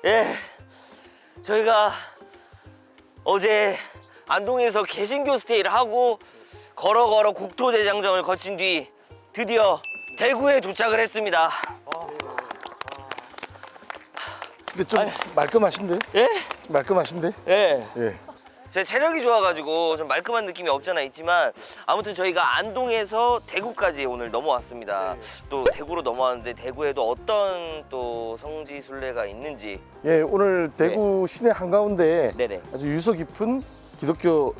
예, 저희가 어제 안동에서 개신교 스테이를 하고 걸어 국토대장정을 거친 뒤 드디어 대구에 도착을 했습니다. 근데 좀 말끔하신데? 예? 말끔하신데? 예. 예. 제 체력이 좋아가지고 좀 말끔한 느낌이 없잖아 있지만 아무튼 저희가 안동에서 대구까지 오늘 넘어왔습니다. 또 대구로 넘어왔는데 대구에도 어떤 또 성지순례가 있는지. 예, 오늘 대구 시내 한가운데에 네네. 아주 유서 깊은 기독교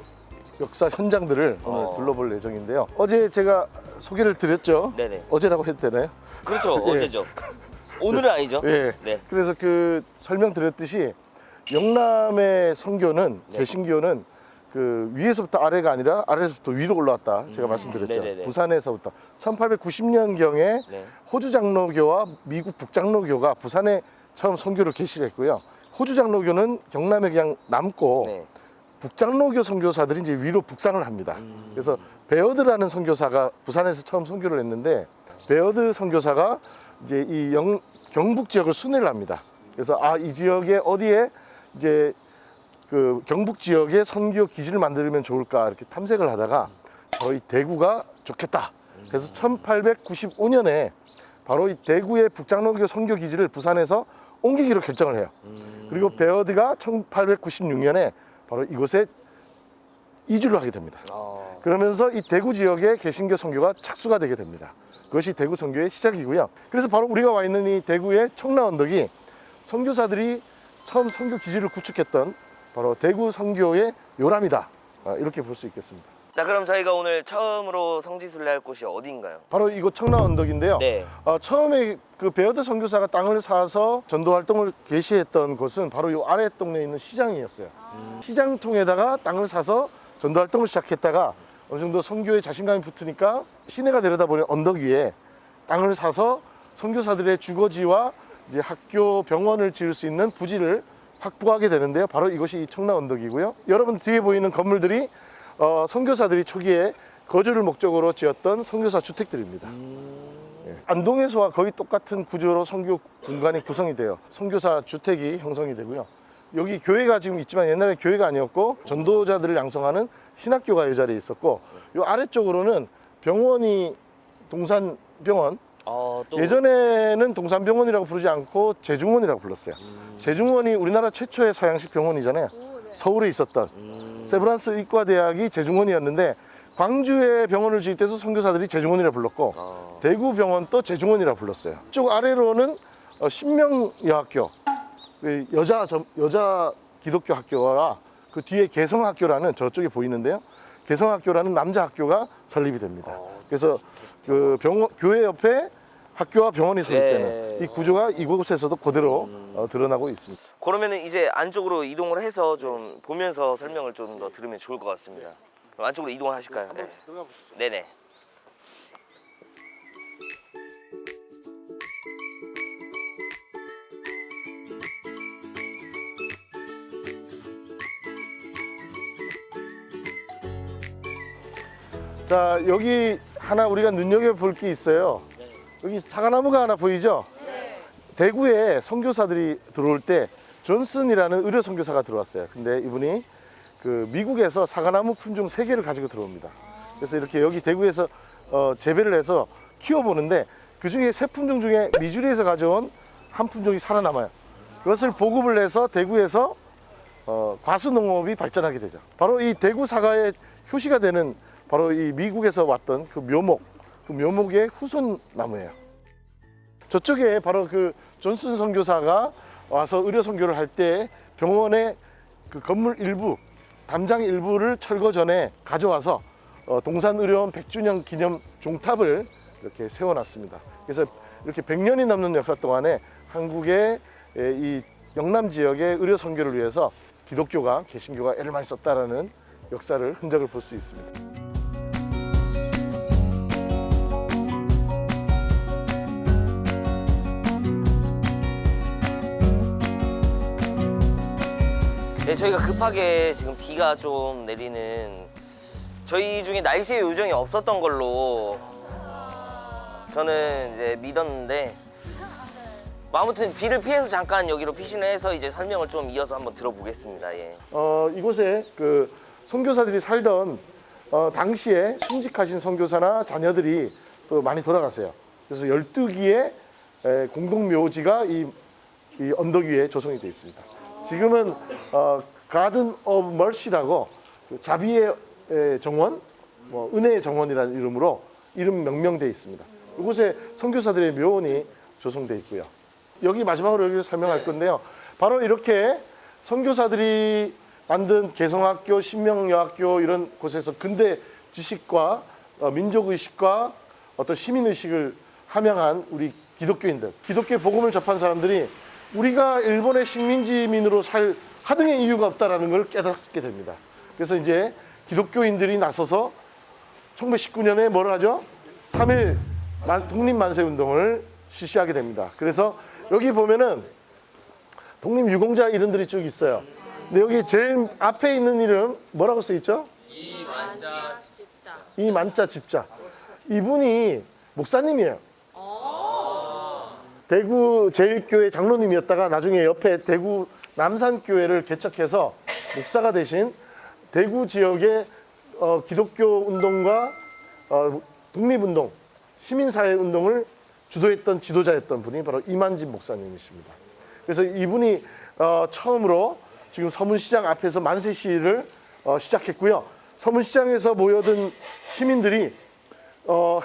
역사 현장들을 오늘 둘러볼 예정인데요. 어제 제가 소개를 드렸죠? 네네. 어제라고 해도 되나요? 그렇죠. 예. 어제죠. 오늘은 아니죠. 예. 네. 그래서 그 설명드렸듯이 영남의 선교는 네. 개신교는 그 위에서부터 아래가 아니라 아래에서부터 위로 올라왔다. 제가 말씀드렸죠. 네네네. 부산에서부터 1890년경에 네. 호주 장로교와 미국 북장로교가 부산에 처음 선교를 개시했고요. 호주 장로교는 경남에 그냥 남고 네. 북장로교 선교사들이 이제 위로 북상을 합니다. 그래서 베어드라는 선교사가 부산에서 처음 선교를 했는데 베어드 선교사가 이제 이 경북 지역을 순회를 합니다. 그래서 이 지역에 어디에 이제 그 경북 지역에 선교 기지를 만들면 좋을까 이렇게 탐색을 하다가 저희 대구가 좋겠다. 그래서 1895년에 바로 이 대구의 북장로교 선교 기지를 부산에서 옮기기로 결정을 해요. 그리고 베어드가 1896년에 바로 이곳에 이주를 하게 됩니다. 그러면서 이 대구 지역에 개신교 선교가 착수가 되게 됩니다. 그것이 대구 선교의 시작이고요. 그래서 바로 우리가 와 있는 이 대구의 청라언덕이 선교사들이 처음 선교 기지를 구축했던 바로 대구 선교의 요람이다. 이렇게 볼 수 있겠습니다. 자, 그럼 저희가 오늘 처음으로 성지순례할 곳이 어딘가요? 바로 이곳 청라언덕인데요. 네. 처음에 그 베어드 선교사가 땅을 사서 전도 활동을 개시했던 곳은 바로 이 아래 동네에 있는 시장이었어요. 시장통에다가 땅을 사서 전도 활동을 시작했다가 어느 정도 선교에 자신감이 붙으니까 시내가 내려다보는 언덕 위에 땅을 사서 선교사들의 주거지와 이제 학교, 병원을 지을 수 있는 부지를 확보하게 되는데요. 바로 이것이 이 청라 언덕이고요. 여러분 뒤에 보이는 건물들이 선교사들이 초기에 거주를 목적으로 지었던 선교사 주택들입니다. 예. 안동에서와 거의 똑같은 구조로 선교 공간이 구성이 돼요. 선교사 주택이 형성이 되고요. 여기 교회가 지금 있지만 옛날에 교회가 아니었고 전도자들을 양성하는 신학교가 이 자리에 있었고 이 아래쪽으로는 병원이 동산병원 또... 예전에는 동산병원이라고 부르지 않고 제중원이라고 불렀어요. 제중원이 우리나라 최초의 서양식 병원이잖아요. 서울에 있었던 세브란스 의과대학이 제중원이었는데 광주에 병원을 지을 때도 선교사들이 제중원이라고 불렀고 대구 병원도 제중원이라고 불렀어요. 이쪽 아래로는 신명여학교 여자 기독교 학교와 그 뒤에 개성학교라는 저쪽에 보이는데요. 개성학교라는 남자 학교가 설립이 됩니다. 그래서 그 교회 옆에 학교와 병원이 설립되는 이 구조가 이곳에서도 그대로 드러나고 있습니다. 그러면은 이제 안쪽으로 이동을 해서 좀 보면서 설명을 좀 더 들으면 좋을 것 같습니다. 그럼 안쪽으로 이동을 하실까요? 네. 들어가 보시죠. 네네. 자, 여기 하나 우리가 눈여겨볼 게 있어요. 여기 사과나무가 하나 보이죠? 대구에 선교사들이 들어올 때 존슨이라는 의료 선교사가 들어왔어요. 근데 이분이 그 미국에서 사과나무 품종 3개를 가지고 들어옵니다. 그래서 이렇게 여기 대구에서 재배를 해서 키워보는데 그 중에 3품종 중에 미주리에서 가져온 한 품종이 살아남아요. 그것을 보급을 해서 대구에서 과수농업이 발전하게 되죠. 바로 이 대구 사과의 효시가 되는 바로 이 미국에서 왔던 그 묘목, 그 묘목의 후손 나무예요. 저쪽에 바로 그 존슨 선교사가 와서 의료 선교를 할 때 병원의 그 건물 일부, 담장 일부를 철거 전에 가져와서 동산의료원 100주년 기념 종탑을 이렇게 세워놨습니다. 그래서 이렇게 100년이 넘는 역사 동안에 한국의 이 영남 지역의 의료 선교를 위해서 기독교가, 개신교가 애를 많이 썼다라는 역사를 흔적을 볼 수 있습니다. 네, 저희가 급하게 지금 비가 좀 내리는 저희 중에 날씨에 요정이 없었던 걸로 저는 이제 믿었는데 뭐 아무튼 비를 피해서 잠깐 여기로 피신을 해서 이제 설명을 좀 이어서 한번 들어보겠습니다. 예. 이곳에 그 선교사들이 살던 당시에 순직하신 선교사나 자녀들이 또 많이 돌아가세요. 그래서 12기의 공동 묘지가 이 언덕 위에 조성이 되어 있습니다. 지금은 가든 오브 멀시라고 자비의 정원, 뭐 은혜의 정원이라는 이름으로 이름 명명되어 있습니다. 이곳에 선교사들의 묘원이 조성되어 있고요. 여기 마지막으로 여기를 설명할 건데요. 바로 이렇게 선교사들이 만든 개성학교, 신명여학교 이런 곳에서 근대 지식과 민족의식과 어떤 시민의식을 함양한 우리 기독교인들, 기독교 복음을 접한 사람들이 우리가 일본의 식민지민으로 살 하등의 이유가 없다는 걸 깨닫게 됩니다. 그래서 이제 기독교인들이 나서서 1919년에 뭘 하죠? 3.1 독립만세운동을 실시하게 됩니다. 그래서 여기 보면은 독립유공자 이름들이 쭉 있어요. 근데 여기 제일 앞에 있는 이름 뭐라고 써 있죠? 이만자 집자. 이분이 목사님이에요. 대구 제일교회 장로님이었다가 나중에 옆에 대구 남산교회를 개척해서 목사가 되신 대구 지역의 기독교 운동과 독립운동, 시민사회운동을 주도했던 지도자였던 분이 바로 이만진 목사님이십니다. 그래서 이분이 처음으로 지금 서문시장 앞에서 만세 시위를 시작했고요. 서문시장에서 모여든 시민들이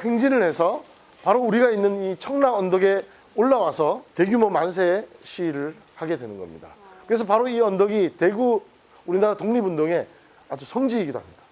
행진을 해서 바로 우리가 있는 이 청라 언덕에 올라와서 대규모 만세 시위를 하게 되는 겁니다. 그래서 바로 이 언덕이 대구 우리나라 독립운동의 아주 성지이기도 합니다.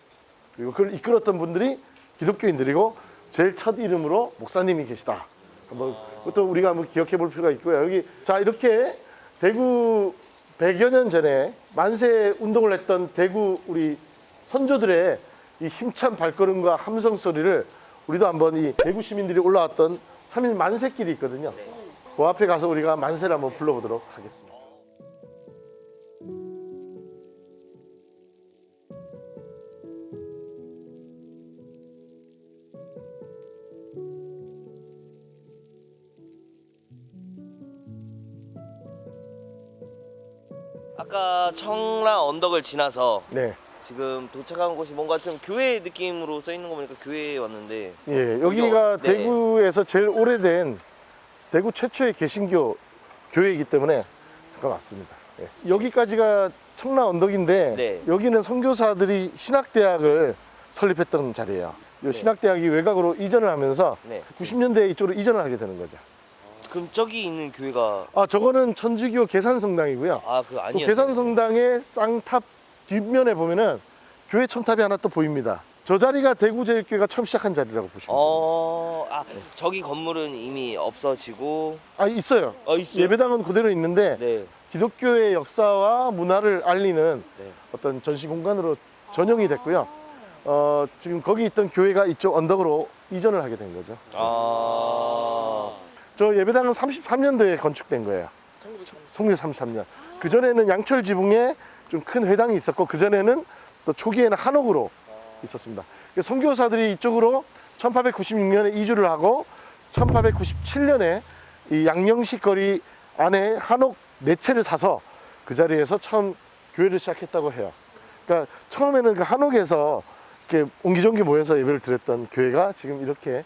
그리고 그걸 이끌었던 분들이 기독교인들이고 제일 첫 이름으로 목사님이 계시다. 한번 그것도 우리가 한번 기억해 볼 필요가 있고요. 여기 자 이렇게 대구 100여 년 전에 만세 운동을 했던 대구 우리 선조들의 이 힘찬 발걸음과 함성 소리를 우리도 한번 이 대구 시민들이 올라왔던 3.1 만세길이 있거든요. 그 앞에 가서 우리가 만세를 한번 불러보도록 하겠습니다. 아까 청라 언덕을 지나서 네. 지금 도착한 곳이 뭔가 좀 교회 느낌으로 써 있는 거 보니까 교회에 왔는데 예, 여기가 네. 대구에서 제일 오래된 대구 최초의 개신교 교회이기 때문에 잠깐 왔습니다. 예. 여기까지가 청라 언덕인데 네. 여기는 선교사들이 신학대학을 설립했던 자리예요. 이 신학대학이 외곽으로 이전을 하면서 네. 90년대에 이쪽으로 이전을 하게 되는 거죠. 그럼 저기 있는 교회가 저거는 천주교 계산성당이고요. 그 또 아니에요. 계산성당의 쌍탑 뒷면에 보면은 교회 첨탑이 하나 또 보입니다. 저 자리가 대구제일교회가 처음 시작한 자리라고 보시면 됩니다. 저기 건물은 이미 없어지고 있어요. 있어요? 예배당은 그대로 있는데 네. 기독교의 역사와 문화를 알리는 네. 어떤 전시 공간으로 전용이 됐고요. 지금 거기 있던 교회가 이쪽 언덕으로 이전을 하게 된 거죠. 저 예배당은 33년도에 건축된 거예요. 성묘 33년. 그 전에는 양철 지붕에 좀 큰 회당이 있었고 그 전에는 또 초기에는 한옥으로 있었습니다. 선교사들이 이쪽으로 1896년에 이주를 하고 1897년에 이 양령식 거리 안에 한옥 4채를 사서 그 자리에서 처음 교회를 시작했다고 해요. 그러니까 처음에는 그 한옥에서 이렇게 옹기종기 모여서 예배를 드렸던 교회가 지금 이렇게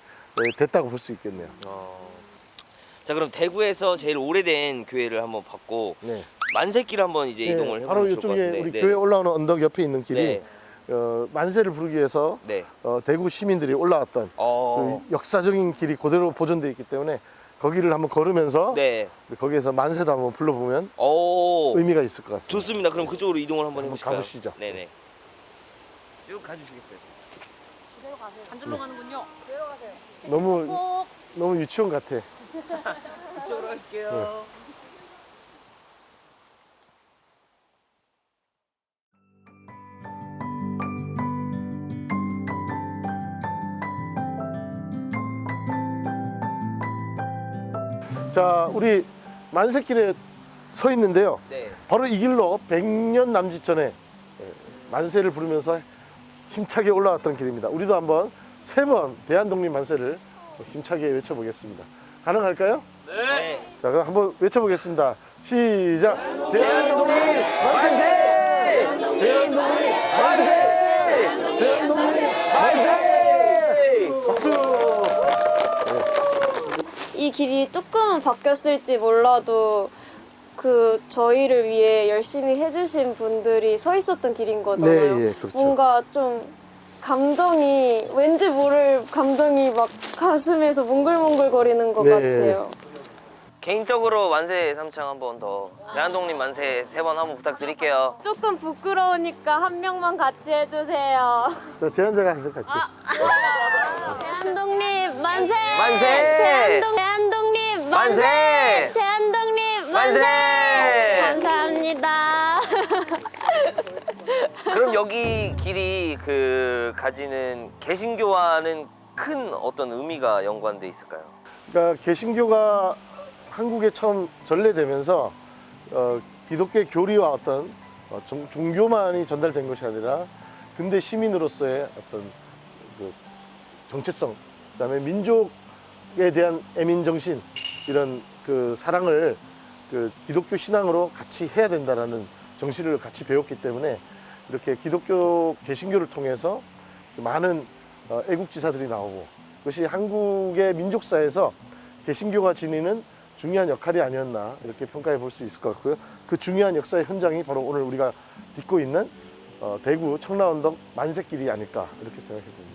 됐다고 볼 수 있겠네요. 자, 그럼 대구에서 제일 오래된 교회를 한번 봤고 네. 만세길 한번 이제 이동을 바로 해보면 좋을 것 이쪽에 같은데. 우리 교회 올라오는 언덕 옆에 있는 길이 네. 만세를 부르기 위해서 네. 대구 시민들이 올라왔던 그 역사적인 길이 그대로 보존되어 있기 때문에 거기를 한번 걸으면서 네. 거기에서 만세도 한번 불러보면 의미가 있을 것 같습니다. 좋습니다. 그럼 그쪽으로 이동을 한번 해보실까요? 가보시죠. 네네. 쭉 가주시겠어요? 그대로 가세요. 반절로 가는군요. 그대로 가세요. 너무 유치원 같아. 이쪽으로 가실게요. 자, 우리 만세길에 서 있는데요. 네. 바로 이 길로 100년 남짓 전에 만세를 부르면서 힘차게 올라왔던 길입니다. 우리도 한번 3번 대한독립 만세를 힘차게 외쳐보겠습니다. 가능할까요? 네. 자, 그럼 한번 외쳐보겠습니다. 시작. 대한독립 만세! 대한독립 만세! 대한독립 만세! 박수! 이 길이 조금은 바뀌었을지 몰라도 그 저희를 위해 열심히 해주신 분들이 서 있었던 길인 거잖아요. 네, 예, 그렇죠. 뭔가 좀 감정이 왠지 모를 감정이 막 가슴에서 몽글몽글거리는 것 네. 같아요. 개인적으로 만세 삼창 한 번 더. 대한독립 만세 3번 한번 부탁드릴게요. 조금 부끄러우니까 한 명만 같이 해주세요. 자, 제안자가 하세요, 같이. 대한독립 만세! 만세! 대한독립 만세! 대한독립 만세! 감사합니다. 그럼 여기 길이 그 가지는 개신교와는 큰 어떤 의미가 연관돼 있을까요? 그러니까 개신교가 한국에 처음 전래되면서 기독교의 교리와 어떤 종교만이 전달된 것이 아니라 근대 시민으로서의 어떤 그 정체성, 그다음에 민족에 대한 애민 정신 이런 그 사랑을 그 기독교 신앙으로 같이 해야 된다라는 정신을 같이 배웠기 때문에 이렇게 기독교 개신교를 통해서 많은 애국지사들이 나오고 그것이 한국의 민족사에서 개신교가 지니는 중요한 역할이 아니었나 이렇게 평가해 볼 수 있을 것 같고요. 그 중요한 역사의 현장이 바로 오늘 우리가 딛고 있는 대구 청라언덕 만세길이 아닐까 이렇게 생각해 봅니다.